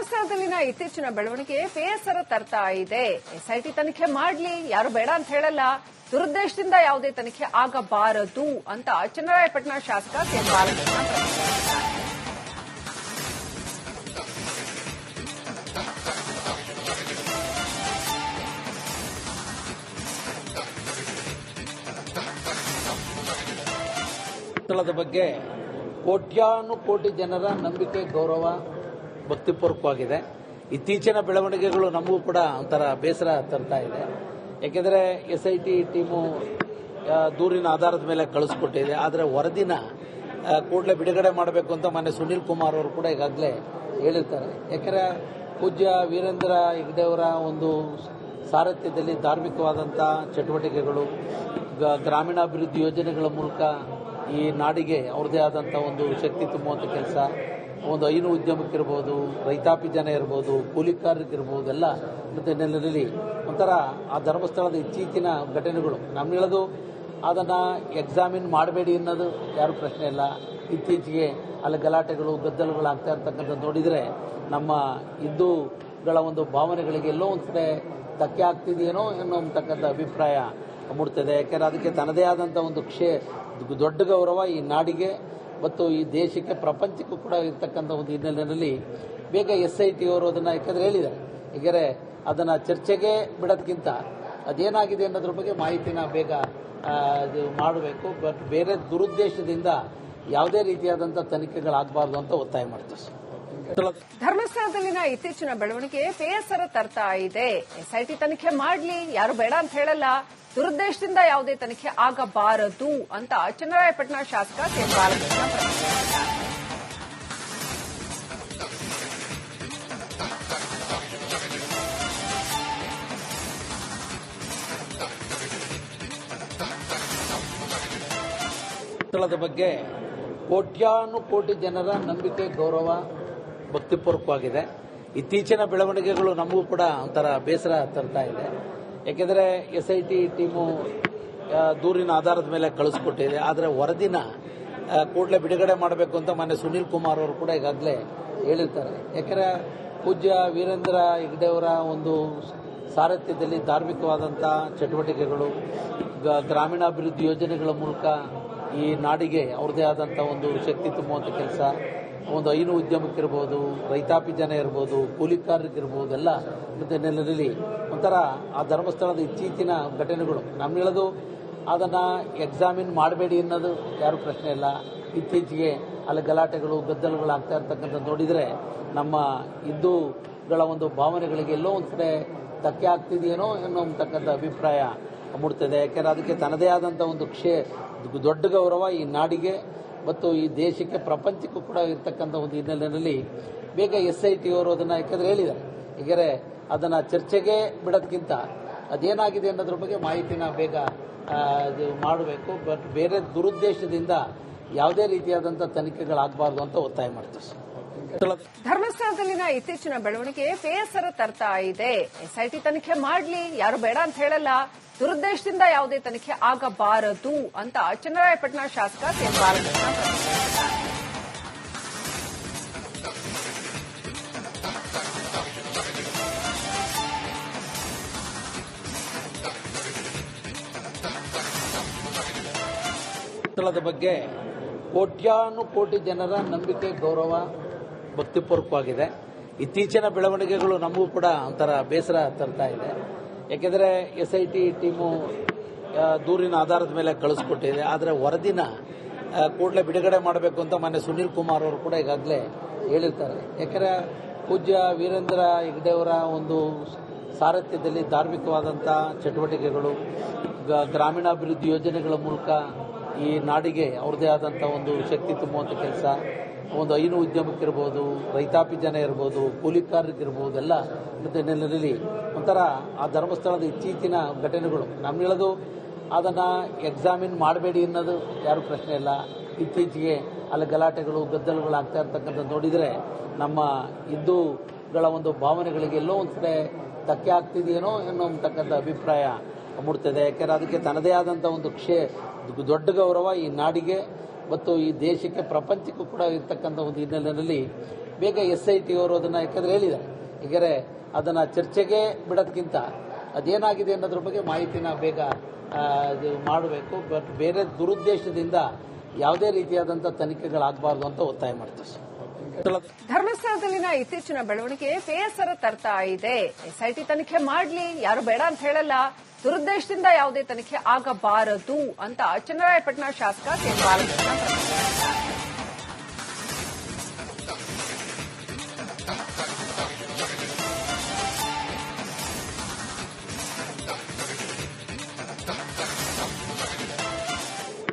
ಧರ್ಮಸ್ಥಳದಲ್ಲಿನ ಇತ್ತೀಚಿನ ಬೆಳವಣಿಗೆ ಬೇಸರ ತರ್ತಾ ಇದೆ. ಎಸ್ಐಟಿ ತನಿಖೆ ಮಾಡ್ಲಿ, ಯಾರು ಬೇಡ ಅಂತ ಹೇಳಲ್ಲ. ದುರುದ್ದೇಶದಿಂದ ಯಾವುದೇ ತನಿಖೆ ಆಗಬಾರದು ಅಂತ ಚನ್ನರಾಯಪಟ್ಟಣ ಶಾಸಕ ಕೆ ಬಾಲಕೃಷ್ಣ ಸ್ಥಳದ ಬಗ್ಗೆ ಕೋಟ್ಯಾನುಕೋಟಿ ಜನರ ನಂಬಿಕೆ, ಗೌರವ, ಭಕ್ತಿಪೂರ್ವಕವಾಗಿದೆ. ಇತ್ತೀಚಿನ ಬೆಳವಣಿಗೆಗಳು ನಮಗೂ ಕೂಡ ಒಂಥರ ಬೇಸರ ತರ್ತಾ ಇದೆ. ಯಾಕೆಂದರೆ ಎಸ್ಐಟಿ ಟೀಮು ದೂರಿನ ಆಧಾರದ ಮೇಲೆ ಕಳಿಸ್ಕೊಟ್ಟಿದೆ. ಆದರೆ ವರದಿನ ಕೂಡಲೇ ಬಿಡುಗಡೆ ಮಾಡಬೇಕು ಅಂತ ಮೊನ್ನೆ ಸುನೀಲ್ ಕುಮಾರ್ ಅವರು ಕೂಡ ಈಗಾಗಲೇ ಹೇಳಿರ್ತಾರೆ. ಯಾಕೆಂದರೆ ಪೂಜ್ಯ ವೀರೇಂದ್ರ ಹೆಗ್ಗಡೆಯವರ ಒಂದು ಸಾರಥ್ಯದಲ್ಲಿ ಧಾರ್ಮಿಕವಾದಂಥ ಚಟುವಟಿಕೆಗಳು, ಗ್ರಾಮೀಣಾಭಿವೃದ್ಧಿ ಯೋಜನೆಗಳ ಮೂಲಕ ಈ ನಾಡಿಗೆ ಅವ್ರದ್ದೇ ಆದಂಥ ಒಂದು ಶಕ್ತಿ ತುಂಬುವಂಥ ಕೆಲಸ, ಒಂದು ಹೈನು ಉದ್ಯಮಕ್ಕಿರ್ಬೋದು, ರೈತಾಪಿ ಜನ ಇರ್ಬೋದು, ಕೂಲಿಕಾರರಿಗಿರ್ಬೋದು, ಎಲ್ಲ ಹಿನ್ನೆಲೆಯಲ್ಲಿ ಒಂಥರ ಆ ಧರ್ಮಸ್ಥಳದ ಇತ್ತೀಚಿನ ಘಟನೆಗಳು ನಮ್ಮ ಹೇಳೋದು ಅದನ್ನು ಎಕ್ಸಾಮಿನ್ ಮಾಡಬೇಡಿ ಅನ್ನೋದು ಯಾರು ಪ್ರಶ್ನೆ ಇಲ್ಲ. ಇತ್ತೀಚೆಗೆ ಅಲ್ಲಿ ಗಲಾಟೆಗಳು, ಗದ್ದಲಗಳು ಆಗ್ತಾ ಇರ್ತಕ್ಕಂಥದ್ದು ನೋಡಿದರೆ ನಮ್ಮ ಹಿಂದೂಗಳ ಒಂದು ಭಾವನೆಗಳಿಗೆ ಎಲ್ಲೋ ಒಂದು ಕಡೆ ಧಕ್ಕೆ ಆಗ್ತಿದೆಯೇನೋ ಅನ್ನೋತಕ್ಕಂಥ ಅಭಿಪ್ರಾಯ ಮೂಡ್ತದೆ. ಯಾಕೆಂದರೆ ಅದಕ್ಕೆ ತನ್ನದೇ ಆದಂಥ ಒಂದು ದೊಡ್ಡ ಗೌರವ ಈ ನಾಡಿಗೆ ಮತ್ತು ಈ ದೇಶಕ್ಕೆ, ಪ್ರಪಂಚಕ್ಕೂ ಕೂಡ ಇರ್ತಕ್ಕಂಥ ಒಂದು ಹಿನ್ನೆಲೆಯಲ್ಲಿ ಬೇಗ ಎಸ್ಐಟಿ ಅವರು ಅದನ್ನು ಯಾಕಂದರೆ ಹೇಳಿದ್ದಾರೆ. ಹೀಗಾರೆ ಅದನ್ನು ಚರ್ಚೆಗೆ ಬಿಡೋದಕ್ಕಿಂತ ಅದೇನಾಗಿದೆ ಅನ್ನೋದ್ರ ಬಗ್ಗೆ ಮಾಹಿತಿನ ಬೇಗ ಮಾಡಬೇಕು. ಬಟ್ ಬೇರೆ ದುರುದ್ದೇಶದಿಂದ ಯಾವುದೇ ರೀತಿಯಾದಂಥ ತನಿಖೆಗಳಾಗಬಾರ್ದು ಅಂತ ಒತ್ತಾಯ ಮಾಡ್ತಾರೆ. ಧರ್ಮಸ್ಥಳದಲ್ಲಿನ ಇತ್ತೀಚಿನ ಬೆಳವಣಿಗೆ ಬೇಸರ ತರ್ತಾ ಇದೆ. ಎಸ್ಐಟಿ ತನಿಖೆ ಮಾಡ್ಲಿ, ಯಾರು ಬೇಡ ಅಂತ ಹೇಳಲ್ಲ. ದುರುದ್ದೇಶದಿಂದ ಯಾವುದೇ ತನಿಖೆ ಆಗಬಾರದು ಅಂತ ಚನ್ನರಾಯಪಟ್ಟಣ ಶಾಸಕ ಕೆ ಬಾಲಕೃಷ್ಣ ಸ್ಥಳದ ಬಗ್ಗೆ ಕೋಟ್ಯಾನುಕೋಟಿ ಜನರ ನಂಬಿಕೆ, ಗೌರವ, ಭಕ್ತಿಪೂರ್ವಕವಾಗಿದೆ. ಇತ್ತೀಚಿನ ಬೆಳವಣಿಗೆಗಳು ನಮಗೂ ಕೂಡ ಒಂಥರ ಬೇಸರ ತರ್ತಾ ಇದೆ. ಯಾಕೆಂದರೆ ಎಸ್ಐಟಿ ಟೀಮು ದೂರಿನ ಆಧಾರದ ಮೇಲೆ ಕಳಿಸ್ಕೊಟ್ಟಿದೆ. ಆದರೆ ವರದಿನ ಕೂಡಲೇ ಬಿಡುಗಡೆ ಮಾಡಬೇಕು ಅಂತ ಮೊನ್ನೆ ಸುನೀಲ್ ಕುಮಾರ್ ಅವರು ಕೂಡ ಈಗಾಗಲೇ ಹೇಳಿರ್ತಾರೆ. ಯಾಕೆಂದರೆ ಪೂಜ್ಯ ವೀರೇಂದ್ರ ಹೆಗ್ಗಡೆಯವರ ಒಂದು ಸಾರಥ್ಯದಲ್ಲಿ ಧಾರ್ಮಿಕವಾದಂಥ ಚಟುವಟಿಕೆಗಳು, ಗ್ರಾಮೀಣಾಭಿವೃದ್ಧಿ ಯೋಜನೆಗಳ ಮೂಲಕ ಈ ನಾಡಿಗೆ ಅವ್ರದ್ದೇ ಆದಂಥ ಒಂದು ಶಕ್ತಿ ತುಂಬುವಂಥ ಕೆಲಸ, ಒಂದು ಹೈನು ಉದ್ಯಮಕ್ಕಿರ್ಬೋದು, ರೈತಾಪಿ ಜನ ಇರ್ಬೋದು, ಕೂಲಿಕಾರರಿಗಿರ್ಬೋದು, ಎಲ್ಲ ಹಿನ್ನೆಲೆಯಲ್ಲಿ ಒಂಥರ ಆ ಧರ್ಮಸ್ಥಳದ ಇತ್ತೀಚಿನ ಘಟನೆಗಳು ನಮ್ಮ ಹೇಳೋದು ಅದನ್ನು ಎಕ್ಸಾಮಿನ್ ಮಾಡಬೇಡಿ ಅನ್ನೋದು ಯಾರು ಪ್ರಶ್ನೆ ಇಲ್ಲ. ಇತ್ತೀಚೆಗೆ ಅಲ್ಲಿ ಗಲಾಟೆಗಳು, ಗದ್ದಲಗಳು ಆಗ್ತಾ ಇರ್ತಕ್ಕಂಥದ್ದು ನೋಡಿದರೆ ನಮ್ಮ ಹಿಂದೂಗಳ ಒಂದು ಭಾವನೆಗಳಿಗೆ ಎಲ್ಲೋ ಒಂದು ಕಡೆ ಧಕ್ಕೆ ಆಗ್ತಿದೆಯೇನೋ ಅನ್ನೋತಕ್ಕಂಥ ಅಭಿಪ್ರಾಯ ಮೂಡ್ತದೆ. ಯಾಕೆಂದರೆ ಅದಕ್ಕೆ ತನ್ನದೇ ಆದಂಥ ಒಂದು ದೊಡ್ಡ ಗೌರವ ಈ ನಾಡಿಗೆ ಮತ್ತು ಈ ದೇಶಕ್ಕೆ, ಪ್ರಪಂಚಕ್ಕೂ ಕೂಡ ಇರ್ತಕ್ಕಂಥ ಒಂದು ಹಿನ್ನೆಲೆಯಲ್ಲಿ ಬೇಗ ಎಸ್ಐಟಿ ಅವರು ಅದನ್ನು ಯಾಕಂದರೆ ಹೇಳಿದ್ದಾರೆ. ಹೀಗಾರೆ ಅದನ್ನು ಚರ್ಚೆಗೆ ಬಿಡೋದಕ್ಕಿಂತ ಅದೇನಾಗಿದೆ ಅನ್ನೋದ್ರ ಬಗ್ಗೆ ಮಾಹಿತಿನ ಬೇಗ ಮಾಡಬೇಕು. ಬಟ್ ಬೇರೆ ದುರುದ್ದೇಶದಿಂದ ಯಾವುದೇ ರೀತಿಯಾದಂಥ ತನಿಖೆಗಳಾಗಬಾರ್ದು ಅಂತ ಒತ್ತಾಯ ಮಾಡ್ತಾರೆ. ಧರ್ಮಸ್ಥಳದಲ್ಲಿನ ಇತ್ತೀಚಿನ ಬೆಳವಣಿಗೆ ಬೇಸರ ತರ್ತಾ ಇದೆ. ಎಸ್ಐಟಿ ತನಿಖೆ ಮಾಡ್ಲಿ, ಯಾರು ಬೇಡ ಅಂತ ಹೇಳಲ್ಲ. ದುರುದ್ದೇಶದಿಂದ ಯಾವುದೇ ತನಿಖೆ ಆಗಬಾರದು ಅಂತ ಚನ್ನರಾಯಪಟ್ಟಣ ಶಾಸಕ ಕೆ ಬಾಲಕೃಷ್ಣ ಸ್ಥಳದ ಬಗ್ಗೆ ಕೋಟ್ಯಾನುಕೋಟಿ ಜನರ ನಂಬಿಕೆ, ಗೌರವ, ಭಕ್ತಿಪೂರ್ವಕವಾಗಿದೆ. ಇತ್ತೀಚಿನ ಬೆಳವಣಿಗೆಗಳು ನಮಗೂ ಕೂಡ ಒಂಥರ ಬೇಸರ ತರ್ತಾ ಇದೆ. ಯಾಕೆಂದರೆ ಎಸ್ಐಟಿ ಟೀಮು ದೂರಿನ ಆಧಾರದ ಮೇಲೆ ಕಳಿಸ್ಕೊಟ್ಟಿದೆ. ಆದರೆ ವರದಿನ ಕೂಡಲೇ ಬಿಡುಗಡೆ ಮಾಡಬೇಕು ಅಂತ ಮೊನ್ನೆ ಸುನೀಲ್ ಕುಮಾರ್ ಅವರು ಕೂಡ ಈಗಾಗಲೇ ಹೇಳಿರ್ತಾರೆ. ಯಾಕೆಂದರೆ ಪೂಜ್ಯ ವೀರೇಂದ್ರ ಹೆಗ್ಗಡೆಯವರ ಒಂದು ಸಾರಥ್ಯದಲ್ಲಿ ಧಾರ್ಮಿಕವಾದಂಥ ಚಟುವಟಿಕೆಗಳು, ಗ್ರಾಮೀಣಾಭಿವೃದ್ಧಿ ಯೋಜನೆಗಳ ಮೂಲಕ ಈ ನಾಡಿಗೆ ಅವ್ರದ್ದೇ ಆದಂಥ ಒಂದು ಶಕ್ತಿ ತುಂಬುವಂಥ ಕೆಲಸ, ಒಂದು ಹೈನು ಉದ್ಯಮಕ್ಕಿರ್ಬೋದು, ರೈತಾಪಿ ಜನ ಇರ್ಬೋದು, ಕೂಲಿಕಾರರಿಗಿರ್ಬೋದು, ಎಲ್ಲ ಹಿನ್ನೆಲೆಯಲ್ಲಿ ಒಂಥರ ಆ ಧರ್ಮಸ್ಥಳದ ಇತ್ತೀಚಿನ ಘಟನೆಗಳು ನಮ್ಮ ಹೇಳೋದು ಅದನ್ನು ಎಕ್ಸಾಮಿನ್ ಮಾಡಬೇಡಿ ಅನ್ನೋದು ಯಾರು ಪ್ರಶ್ನೆ ಇಲ್ಲ. ಇತ್ತೀಚೆಗೆ ಅಲ್ಲಿ ಗಲಾಟೆಗಳು, ಗದ್ದಲಗಳು ಆಗ್ತಾ ಇರ್ತಕ್ಕಂಥದ್ದು ನೋಡಿದರೆ ನಮ್ಮ ಹಿಂದೂಗಳ ಒಂದು ಭಾವನೆಗಳಿಗೆ ಎಲ್ಲೋ ಒಂದು ಕಡೆ ಧಕ್ಕೆ ಆಗ್ತಿದೆಯೇನೋ ಅನ್ನೋತಕ್ಕಂಥ ಅಭಿಪ್ರಾಯ ಮೂಡ್ತದೆ. ಯಾಕೆಂದರೆ ಅದಕ್ಕೆ ತನ್ನದೇ ಆದಂಥ ಒಂದು ದೊಡ್ಡ ಗೌರವ ಈ ನಾಡಿಗೆ ಮತ್ತು ಈ ದೇಶಕ್ಕೆ, ಪ್ರಪಂಚಕ್ಕೂ ಕೂಡ ಇರ್ತಕ್ಕಂಥ ಒಂದು ಹಿನ್ನೆಲೆಯಲ್ಲಿ ಬೇಗ SIT ಅವರು ಅದನ್ನ ಯಾಕಂದ್ರೆ ಹೇಳಿದ್ದಾರೆ. ಹೀಗಾರೆ ಅದನ್ನ ಚರ್ಚೆಗೆ ಬಿಡೋದಕ್ಕಿಂತ ಅದೇನಾಗಿದೆ ಅನ್ನೋದ್ರ ಬಗ್ಗೆ ಮಾಹಿತಿನ ಬೇಗ ಮಾಡಬೇಕು. ಬಟ್ ಬೇರೆ ದುರುದ್ದೇಶದಿಂದ ಯಾವುದೇ ರೀತಿಯಾದಂತಹ ತನಿಖೆಗಳಾಗಬಾರ್ದು ಅಂತ ಒತ್ತಾಯ ಮಾಡ್ತೀವಿ. ಧರ್ಮಸ್ಥಳದಲ್ಲಿನ ಇತ್ತೀಚಿನ ಬೆಳವಣಿಗೆ ಬೇಸರ ತರ್ತಾ ಇದೆ. SIT ತನಿಖೆ ಮಾಡ್ಲಿ, ಯಾರು ಬೇಡ ಅಂತ ಹೇಳಲ್ಲ. ದುರುದ್ದೇಶದಿಂದ ಯಾವುದೇ ತನಿಖೆ ಆಗಬಾರದು ಅಂತ ಚನ್ನರಾಯಪಟ್ಟಣ ಶಾಸಕ ಕೆ. ಬಾಲಕೃಷ್ಣ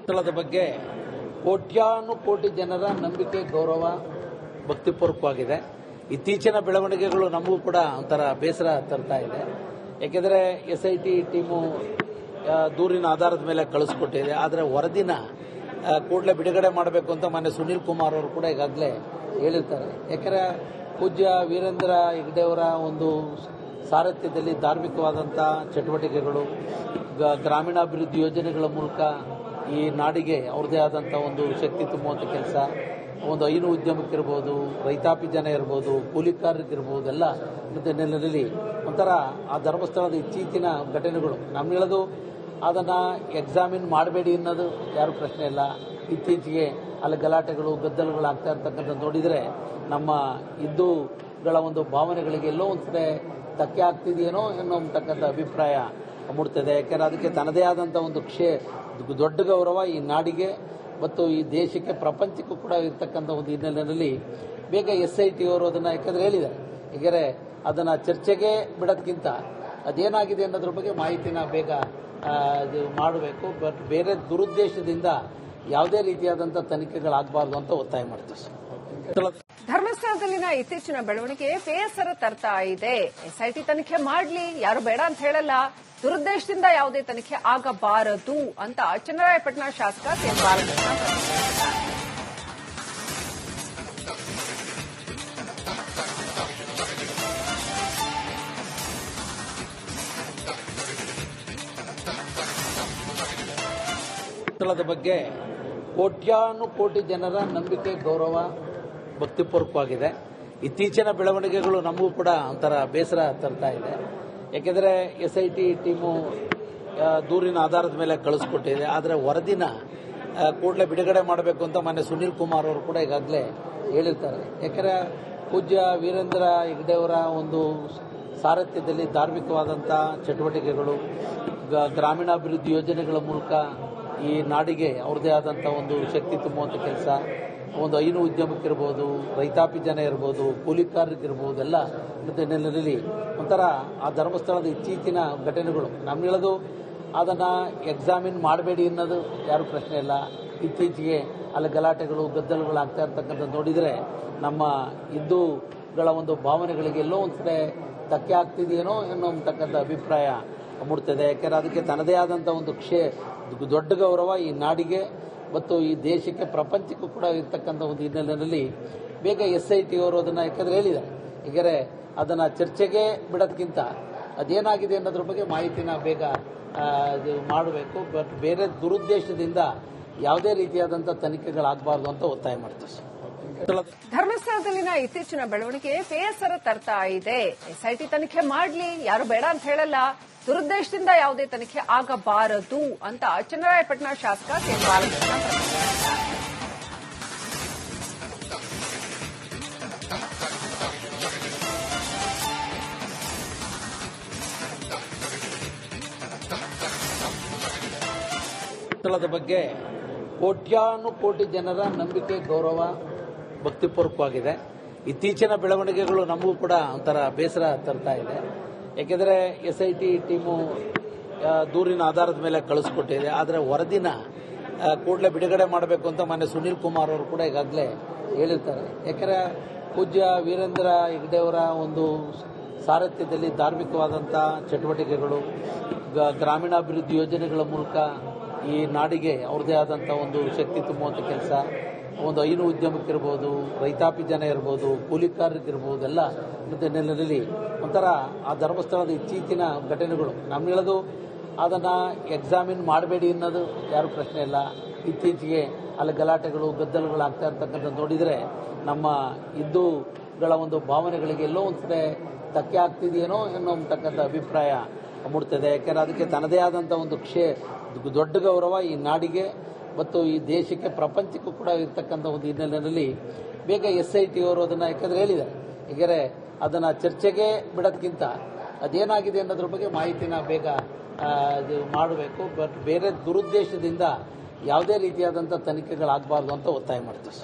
ಸ್ಥಳದ ಬಗ್ಗೆ ಕೋಟ್ಯಾನುಕೋಟಿ ಜನರ ನಂಬಿಕೆ, ಗೌರವ ಭಕ್ತಿಪೂರ್ವಕವಾಗಿದೆ. ಇತ್ತೀಚಿನ ಬೆಳವಣಿಗೆಗಳು ನಮಗೂ ಕೂಡ ಒಂಥರ ಬೇಸರ ತರ್ತಾ ಇದೆ. ಯಾಕೆಂದರೆ SIT ಟೀಮು ದೂರಿನ ಆಧಾರದ ಮೇಲೆ ಕಳಿಸ್ಕೊಟ್ಟಿದೆ. ಆದರೆ ವರದಿನ ಕೂಡಲೇ ಬಿಡುಗಡೆ ಮಾಡಬೇಕು ಅಂತ ಮೊನ್ನೆ ಸುನೀಲ್ ಕುಮಾರ್ ಅವರು ಕೂಡ ಈಗಾಗಲೇ ಹೇಳಿರ್ತಾರೆ. ಯಾಕೆಂದರೆ ಪೂಜ್ಯ ವೀರೇಂದ್ರ ಹೆಗ್ಗಡೆಯವರ ಒಂದು ಸಾರಥ್ಯದಲ್ಲಿ ಧಾರ್ಮಿಕವಾದಂಥ ಚಟುವಟಿಕೆಗಳು, ಗ್ರಾಮೀಣಾಭಿವೃದ್ಧಿ ಯೋಜನೆಗಳ ಮೂಲಕ ಈ ನಾಡಿಗೆ ಅವ್ರದ್ದೇ ಆದಂಥ ಒಂದು ಶಕ್ತಿ ತುಂಬುವಂಥ ಕೆಲಸ, ಒಂದು ಹೈನು ಉದ್ಯಮಕ್ಕಿರ್ಬೋದು, ರೈತಾಪಿ ಜನ ಇರ್ಬೋದು, ಕೂಲಿಕಾರರಿಗಿರ್ಬೋದು, ಎಲ್ಲ ನೆಲೆಯಲ್ಲಿ ಒಂಥರ ಆ ಧರ್ಮಸ್ಥಳದ ಇತ್ತೀಚಿನ ಘಟನೆಗಳು ನಮ್ಮ ಹೇಳೋದು ಅದನ್ನು ಎಕ್ಸಾಮಿನ್ ಮಾಡಬೇಡಿ ಅನ್ನೋದು ಯಾರು ಪ್ರಶ್ನೆ ಇಲ್ಲ. ಇತ್ತೀಚೆಗೆ ಅಲ್ಲಿ ಗಲಾಟೆಗಳು, ಗದ್ದಲಗಳು ಆಗ್ತಾ ಇರ್ತಕ್ಕಂಥ ನೋಡಿದರೆ ನಮ್ಮ ಹಿಂದೂಗಳ ಒಂದು ಭಾವನೆಗಳಿಗೆ ಎಲ್ಲೋ ಒಂದು ಕಡೆ ಧಕ್ಕೆ ಆಗ್ತಿದೆಯೇನೋ ಅನ್ನೋತಕ್ಕಂಥ ಅಭಿಪ್ರಾಯ ಮೂಡ್ತದೆ. ಯಾಕೆಂದರೆ ಅದಕ್ಕೆ ತನ್ನದೇ ಆದಂಥ ಒಂದು ದೊಡ್ಡ ಗೌರವ ಈ ನಾಡಿಗೆ ಮತ್ತು ಈ ದೇಶಕ್ಕೆ, ಪ್ರಪಂಚಕ್ಕೂ ಕೂಡ ಇರತಕ್ಕಂಥ ಒಂದು ಹಿನ್ನೆಲೆಯಲ್ಲಿ ಬೇಗ SIT ಅವರು ಅದನ್ನು ಯಾಕಂದ್ರೆ ಹೇಳಿದ್ದಾರೆ. ಹೀಗಾರೆ ಅದನ್ನು ಚರ್ಚೆಗೆ ಬಿಡೋದಕ್ಕಿಂತ ಅದೇನಾಗಿದೆ ಅನ್ನೋದ್ರ ಬಗ್ಗೆ ಮಾಹಿತಿನ ಬೇಗ ಮಾಡಬೇಕು. ಬಟ್ ಬೇರೆ ದುರುದ್ದೇಶದಿಂದ ಯಾವುದೇ ರೀತಿಯಾದಂಥ ತನಿಖೆಗಳಾಗಬಾರ್ದು ಅಂತ ಒತ್ತಾಯ ಮಾಡ್ತೀವಿ. ಧರ್ಮಸ್ಥಳದಲ್ಲಿನ ಇತ್ತೀಚಿನ ಬೆಳವಣಿಗೆ ಬೇಸರ ತರ್ತಾ ಇದೆ. SIT ತನಿಖೆ ಮಾಡ್ಲಿ, ಯಾರು ಬೇಡ ಅಂತ ಹೇಳಲ್ಲ. ದುರುದ್ದೇಶದಿಂದ ಯಾವುದೇ ತನಿಖೆ ಆಗಬಾರದು ಅಂತ ಚನ್ನರಾಯಪಟ್ಟಣ ಶಾಸಕ ಕೆ. ಬಾಲಕೃಷ್ಣ ಸ್ಥಳದ ಬಗ್ಗೆ ಕೋಟ್ಯಾನುಕೋಟಿ ಜನರ ನಂಬಿಕೆ, ಗೌರವ ಭಕ್ತಿಪೂರ್ವಕವಾಗಿದೆ. ಇತ್ತೀಚಿನ ಬೆಳವಣಿಗೆಗಳು ನಮಗೂ ಕೂಡ ಒಂಥರ ಬೇಸರ ತರ್ತಾ ಇದೆ. ಯಾಕೆಂದರೆ SIT ಟೀಮು ದೂರಿನ ಆಧಾರದ ಮೇಲೆ ಕಳಿಸ್ಕೊಟ್ಟಿದೆ. ಆದರೆ ವರದಿನ ಕೂಡಲೇ ಬಿಡುಗಡೆ ಮಾಡಬೇಕು ಅಂತ ಮೊನ್ನೆ ಸುನೀಲ್ ಕುಮಾರ್ ಅವರು ಕೂಡ ಈಗಾಗಲೇ ಹೇಳಿರ್ತಾರೆ. ಯಾಕೆಂದರೆ ಪೂಜ್ಯ ವೀರೇಂದ್ರ ಹೆಗ್ಗಡೆಯವರ ಒಂದು ಸಾರಥ್ಯದಲ್ಲಿ ಧಾರ್ಮಿಕವಾದಂಥ ಚಟುವಟಿಕೆಗಳು, ಗ್ರಾಮೀಣಾಭಿವೃದ್ಧಿ ಯೋಜನೆಗಳ ಮೂಲಕ ಈ ನಾಡಿಗೆ ಅವ್ರದ್ದೇ ಆದಂಥ ಒಂದು ಶಕ್ತಿ ತುಂಬುವಂಥ ಕೆಲಸ, ಒಂದು ಹೈನು ಉದ್ಯಮಕ್ಕಿರ್ಬೋದು, ರೈತಾಪಿ ಜನ ಇರ್ಬೋದು, ಕೂಲಿಕಾರರಿಗಿರ್ಬೋದು, ಎಲ್ಲ ನೆಲೆಯಲ್ಲಿ ಒಂಥರ ಆ ಧರ್ಮಸ್ಥಳದ ಇತ್ತೀಚಿನ ಘಟನೆಗಳು ನಮ್ಮ ಹೇಳೋದು ಅದನ್ನು ಎಕ್ಸಾಮಿನ್ ಮಾಡಬೇಡಿ ಅನ್ನೋದು ಯಾರು ಪ್ರಶ್ನೆ ಇಲ್ಲ. ಇತ್ತೀಚೆಗೆ ಅಲ್ಲಿ ಗಲಾಟೆಗಳು, ಗದ್ದಲಗಳು ಆಗ್ತಾ ಇರ್ತಕ್ಕಂಥ ನೋಡಿದರೆ ನಮ್ಮ ಹಿಂದೂಗಳ ಒಂದು ಭಾವನೆಗಳಿಗೆ ಎಲ್ಲೋ ಒಂದು ಕಡೆ ಧಕ್ಕೆ ಆಗ್ತಿದೆಯೇನೋ ಅನ್ನೋತಕ್ಕಂಥ ಅಭಿಪ್ರಾಯ ಮೂಡ್ತದೆ. ಯಾಕೆಂದರೆ ಅದಕ್ಕೆ ತನ್ನದೇ ಆದಂಥ ಒಂದು ದೊಡ್ಡ ಗೌರವ ಈ ನಾಡಿಗೆ ಮತ್ತು ಈ ದೇಶಕ್ಕೆ, ಪ್ರಪಂಚಕ್ಕೂ ಕೂಡ ಇರತಕ್ಕಂಥ ಒಂದು ಹಿನ್ನೆಲೆಯಲ್ಲಿ ಬೇಗ SIT ಅವರು ಅದನ್ನು ಯಾಕಂದ್ರೆ ಹೇಳಿದ್ದಾರೆ. ಹೀಗಾರೆ ಅದನ್ನು ಚರ್ಚೆಗೆ ಬಿಡೋದಕ್ಕಿಂತ ಅದೇನಾಗಿದೆ ಅನ್ನೋದ್ರ ಬಗ್ಗೆ ಮಾಹಿತಿನ ಬೇಗ ಮಾಡಬೇಕು. ಬಟ್ ಬೇರೆ ದುರುದ್ದೇಶದಿಂದ ಯಾವುದೇ ರೀತಿಯಾದಂಥ ತನಿಖೆಗಳಾಗಬಾರ್ದು ಅಂತ ಒತ್ತಾಯ ಮಾಡ್ತೀವಿ. ಧರ್ಮಸ್ಥಳದಲ್ಲಿನ ಇತ್ತೀಚಿನ ಬೆಳವಣಿಗೆ ಬೇಸರ ತರ್ತಾ ಇದೆ. SIT ತನಿಖೆ ಮಾಡ್ಲಿ, ಯಾರು ಬೇಡ ಅಂತ ಹೇಳಲ್ಲ. ದುರುದ್ದೇಶದಿಂದ ಯಾವುದೇ ತನಿಖೆ ಆಗಬಾರದು ಅಂತ ಚನ್ನರಾಯಪಟ್ಟಣ ಶಾಸಕ ಕೆ. ಬಾಲಕೃಷ್ಣ ಸ್ಥಳದ ಬಗ್ಗೆ ಕೋಟ್ಯಾನುಕೋಟಿ ಜನರ ನಂಬಿಕೆ, ಗೌರವ ಭಕ್ತಿಪೂರ್ವಕವಾಗಿದೆ. ಇತ್ತೀಚಿನ ಬೆಳವಣಿಗೆಗಳು ನಮಗೂ ಕೂಡ ಒಂಥರ ಬೇಸರ ತರ್ತಾ ಇದೆ. ಯಾಕೆಂದರೆ SIT ಟೀಮು ದೂರಿನ ಆಧಾರದ ಮೇಲೆ ಕಳಿಸ್ಕೊಟ್ಟಿದೆ. ಆದರೆ ವರದಿನ ಕೂಡಲೇ ಬಿಡುಗಡೆ ಮಾಡಬೇಕು ಅಂತ ಮೊನ್ನೆ ಸುನೀಲ್ ಕುಮಾರ್ ಅವರು ಕೂಡ ಈಗಾಗಲೇ ಹೇಳಿರ್ತಾರೆ. ಯಾಕೆಂದರೆ ಪೂಜ್ಯ ವೀರೇಂದ್ರ ಹೆಗ್ಗಡೆಯವರ ಒಂದು ಸಾರಥ್ಯದಲ್ಲಿ ಧಾರ್ಮಿಕವಾದಂಥ ಚಟುವಟಿಕೆಗಳು, ಗ್ರಾಮೀಣಾಭಿವೃದ್ಧಿ ಯೋಜನೆಗಳ ಮೂಲಕ ಈ ನಾಡಿಗೆ ಅವ್ರದ್ದೇ ಆದಂಥ ಒಂದು ಶಕ್ತಿ ತುಂಬುವಂಥ ಕೆಲಸ, ಒಂದು ಹೈನು ಉದ್ಯಮಕ್ಕಿರ್ಬೋದು, ರೈತಾಪಿ ಜನ ಇರ್ಬೋದು, ಕೂಲಿಕಾರರಿಗಿರ್ಬೋದು, ಎಲ್ಲ ನೆಲೆಯಲ್ಲಿ ಒಂಥರ ಆ ಧರ್ಮಸ್ಥಳದ ಇತ್ತೀಚಿನ ಘಟನೆಗಳು ನಮ್ಮ ಹೇಳೋದು ಅದನ್ನು ಎಕ್ಸಾಮಿನ್ ಮಾಡಬೇಡಿ ಅನ್ನೋದು ಯಾರು ಪ್ರಶ್ನೆ ಇಲ್ಲ. ಇತ್ತೀಚೆಗೆ ಅಲ್ಲಿ ಗಲಾಟೆಗಳು ಗದ್ದಲಗಳು ಆಗ್ತಾ ಇರ್ತಕ್ಕಂಥದ್ದು ನೋಡಿದರೆ ನಮ್ಮ ಹಿಂದೂಗಳ ಒಂದು ಭಾವನೆಗಳಿಗೆ ಎಲ್ಲೋ ಒಂದು ಕಡೆ ಧಕ್ಕೆ ಆಗ್ತಿದೆಯೇನೋ ಅನ್ನೋತಕ್ಕಂಥ ಅಭಿಪ್ರಾಯ ಮೂಡ್ತದೆ. ಯಾಕೆಂದರೆ ಅದಕ್ಕೆ ತನ್ನದೇ ಆದಂಥ ಒಂದು ದೊಡ್ಡ ಗೌರವ ಈ ನಾಡಿಗೆ ಮತ್ತು ಈ ದೇಶಕ್ಕೆ ಪ್ರಪಂಚಕ್ಕೂ ಕೂಡ ಇರ್ತಕ್ಕಂಥ ಒಂದು ಹಿನ್ನೆಲೆಯಲ್ಲಿ ಬೇಗ SIT ಅವರು ಅದನ್ನು ಯಾಕಂದರೆ ಹೇಳಿದ್ದಾರೆ. ಹೀಗಾರೆ ಅದನ್ನು ಚರ್ಚೆಗೆ ಬಿಡೋದಕ್ಕಿಂತ ಅದೇನಾಗಿದೆ ಅನ್ನೋದ್ರ ಬಗ್ಗೆ ಮಾಹಿತಿನ ಬೇಗ ಮಾಡಬೇಕು. ಬಟ್ ಬೇರೆ ದುರುದ್ದೇಶದಿಂದ ಯಾವುದೇ ರೀತಿಯಾದಂಥ ತನಿಖೆಗಳಾಗಬಾರ್ದು ಅಂತ ಒತ್ತಾಯ ಮಾಡ್ತೀವಿ.